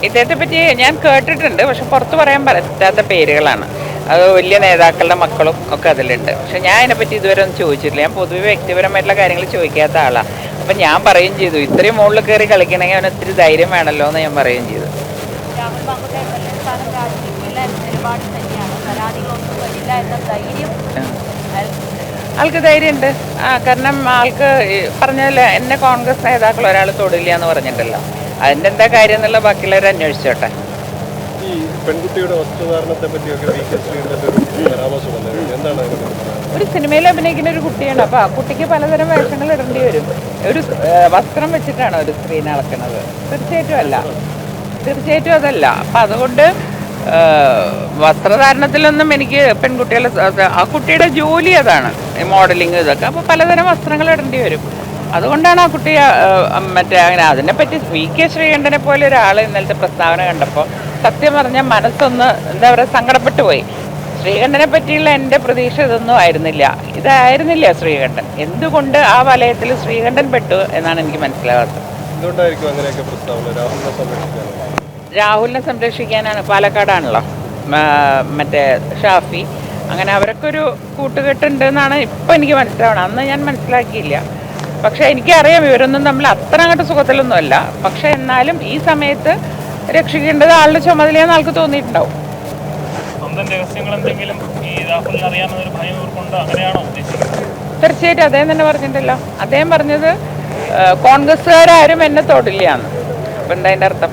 ഇദ്ദേഹത്തെ പറ്റി ഞാൻ കേട്ടിട്ടുണ്ട്, പക്ഷെ പുറത്ത് പറയാൻ പറ്റാത്ത പേരുകളാണ്. അത് വലിയ നേതാക്കളുടെ മക്കളും ഒക്കെ അതിലുണ്ട്. പക്ഷെ ഞാൻ അതിനെപ്പറ്റി ഇതുവരെ ഒന്നും ചോദിച്ചിട്ടില്ല. ഞാൻ പൊതുവെ വ്യക്തിപരമായിട്ടുള്ള കാര്യങ്ങൾ ചോദിക്കാത്ത ആളാണ്. അപ്പം ഞാൻ പറയുകയും ചെയ്തു, ഇത്രയും മുകളിൽ കയറി കളിക്കണമെങ്കിൽ അവന് ഒത്തിരി ധൈര്യം വേണമല്ലോ എന്ന് ഞാൻ പറയുകയും ചെയ്തു. ആൾക്ക് ധൈര്യമുണ്ട്. കാരണം ആൾക്ക് പറഞ്ഞല്ലോ, എന്നെ കോൺഗ്രസ് നേതാക്കൾ ഒരാൾ തൊടില്ല എന്ന് പറഞ്ഞിട്ടല്ലോ. അതിൻ്റെ എന്താ കാര്യം എന്നുള്ള ബാക്കിയുള്ളവർ അന്വേഷിച്ചോട്ടെ. ഈ പെൺകുട്ടിയുടെ വസ്ത്രധാരണത്തെ പറ്റിയൊക്കെ ഒരു സിനിമയിൽ അഭിനയിക്കുന്ന ഒരു കുട്ടിയാണ്. അപ്പോൾ ആ കുട്ടിക്ക് പലതരം വേഷങ്ങൾ ഇടേണ്ടി വരും. ഒരു വസ്ത്രം വെച്ചിട്ടാണ് ഒരു സ്ക്രീൻ അളക്കുന്നത്? തീർച്ചയായിട്ടും അതല്ല. അപ്പം അതുകൊണ്ട് വസ്ത്രധാരണത്തിലൊന്നും എനിക്ക് പെൺകുട്ടികളെ, ആ കുട്ടിയുടെ ജോലി അതാണ്, മോഡലിങ് ഇതൊക്കെ. അപ്പോൾ പലതരം വസ്ത്രങ്ങൾ ഇടേണ്ടി വരും. അതുകൊണ്ടാണ് ആ കുട്ടി അങ്ങനെ അതിനെപ്പറ്റി VK ശ്രീകണ്ഠനെ പോലെ ഒരാൾ ഇന്നലത്തെ പ്രസ്താവന കണ്ടപ്പോൾ സത്യം പറഞ്ഞാൽ മനസ്സൊന്ന് എന്താ പറയുക, സങ്കടപ്പെട്ടു പോയി. ശ്രീകണ്ഠനെ പറ്റിയുള്ള എൻ്റെ പ്രതീക്ഷ ഇതൊന്നും ഇതായിരുന്നില്ല ശ്രീകണ്ഠൻ. എന്തുകൊണ്ട് ആ വലയത്തിൽ ശ്രീകണ്ഠൻ പെട്ടു എന്നാണ് എനിക്ക് മനസ്സിലാകാത്തത്. രാഹുലിനെ സംരക്ഷിക്കാനാണ്. പാലക്കാടാണല്ലോ മറ്റേ ഷാഫി, അങ്ങനെ അവരൊക്കെ ഒരു കൂട്ടുകെട്ടുണ്ട് എന്നാണ് ഇപ്പം എനിക്ക് മനസ്സിലാവണം. അന്ന് ഞാൻ മനസ്സിലാക്കിയില്ല. പക്ഷെ എനിക്കറിയാം ഇവരൊന്നും തമ്മിൽ അത്ര അങ്ങോട്ട് സുഖത്തിലൊന്നുമല്ല. പക്ഷെ എന്നാലും ഈ സമയത്ത് രക്ഷിക്കേണ്ടത് ആളുടെ ചുമതലയാന്ന് ആൾക്ക് തോന്നിയിട്ടുണ്ടാവും. തീർച്ചയായിട്ടും അദ്ദേഹം തന്നെ പറഞ്ഞിട്ടല്ലോ. അദ്ദേഹം പറഞ്ഞത് കോൺഗ്രസ്സുകാരും എന്നെ തൊടില്ലാന്ന്. അപ്പം എന്താ അതിൻ്റെ അർത്ഥം?